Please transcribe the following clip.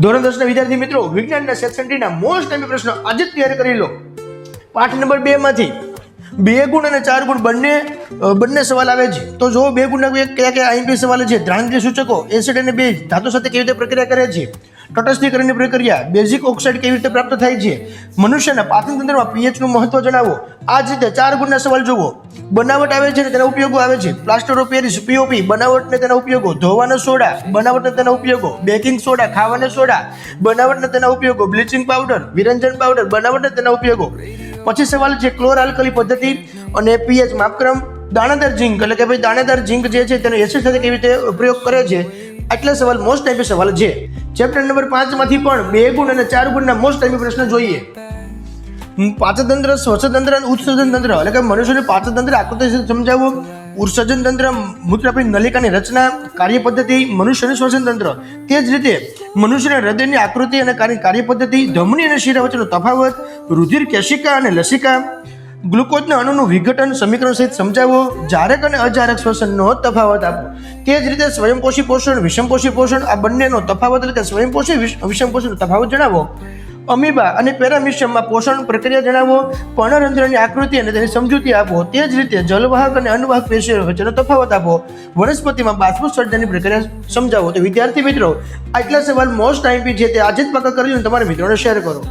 ધોરણ 10 ના વિદ્યાર્થી મિત્રો, વિજ્ઞાનના સેક્શન ડી ના મોસ્ટ ટાઈમ પ્રશ્નો આજે જ તૈયાર કરી લો. પાઠ નંબર 2 માંથી 2 ગુણ અને 4 ગુણ બંને સવાલ આવે છે. તો જો 2 ગુણના કયા કયા આઈએમપી સવાલ છે, દ્રાવણીય સૂચકો, એસિડ અને બેઝ ધાતુ સાથે કેવી રીતે પ્રક્રિયા કરે છે, તટસ્થીકરણની પ્રક્રિયા, બેઝિક ઓક્સાઇડ કેવી રીતે પ્રાપ્ત થાય છે, મનુષ્યના પાચન તંત્રમાં pH નું મહત્વ જણાવો. આ જ રીતે 4 ગુણના સવાલ જુઓ. બનાવટ આવે છે ને તેના ઉપયોગો આવે છે. પ્લાસ્ટર ઓફ પેરિસ POP, બનાવટ ને તેના ઉપયોગો, ધોવાના સોડા, બનાવટ ને તેના ઉપયોગો, બેકિંગ સોડા, ખાવાના સોડા, બનાવટ ને તેના ઉપયોગો, બ્લીચિંગ પાવડર, વિરંજન પાવડર, બનાવટ ને તેના ઉપયોગો. પછી સવાલ છે ક્લોર આલ્કલી પદ્ધતિ અને pH માપક્રમ. દાણેદાર ઝીંક એટલે કે ભાઈ દાણેદાર ઝીંક જે છે તેનો એસિડ સાથે કેવી રીતે પ્રયોગ કરે છે, આટલા સવાલ મોસ્ટ ટાઈપી સવાલ છે. ચેપ્ટર નંબર 5 માંથી પણ 2 ગુણ અને 4 ગુણના મોસ્ટ ટાઈપી પ્રશ્ન જોઈએ. પાચનતંત્ર, શ્વસનતંત્ર અને ઉત્સર્જન તંત્ર એટલે કે મનુષ્યનું પાચનતંત્ર આકૃતિ સમજાવવું, ઉત્સર્જન તંત્ર, મૂત્રાપિંડ નલિકાની રચના, કાર્ય પદ્ધતિ, મનુષ્યનું શ્વસન તંત્ર. તે જ રીતે મનુષ્યના હૃદયની આકૃતિ અને કાર્ય પદ્ધતિ, ધમની અને શિરા વચ્ચેનો તફાવત, રુધિર કેશિકા અને લસિકા, ગ્લુકોઝના અણુનું વિઘટન સમીકરણ સહિત સમજાવો, જારક અને અજારક શ્વસનનો તફાવત આપો. તે જ રીતે સ્વયંપોષી પોષણ, વિષમપોષી પોષણ આ બંનેનો તફાવત એટલે કે સ્વયંપોષી વિષમપોષીનો તફાવત જણાવો. અમીબા અને પેરામિશિયમમાં પોષણ પ્રક્રિયા જણાવો. પર્ણરંધ્રની આકૃતિ અને તેની સમજૂતી આપો. તે જ રીતે જલવાહક અને અન્નવાહક પેશીઓ વચ્ચેનો તફાવત આપો. વનસ્પતિમાં બાષ્પોત્સર્જનની પ્રક્રિયા સમજાવો. તો વિદ્યાર્થી મિત્રો, આટલા સવાલ મોસ્ટ આઈએમપી છે તે આજે જ પાકા કરજો અને તમારા મિત્રોને શેર કરો.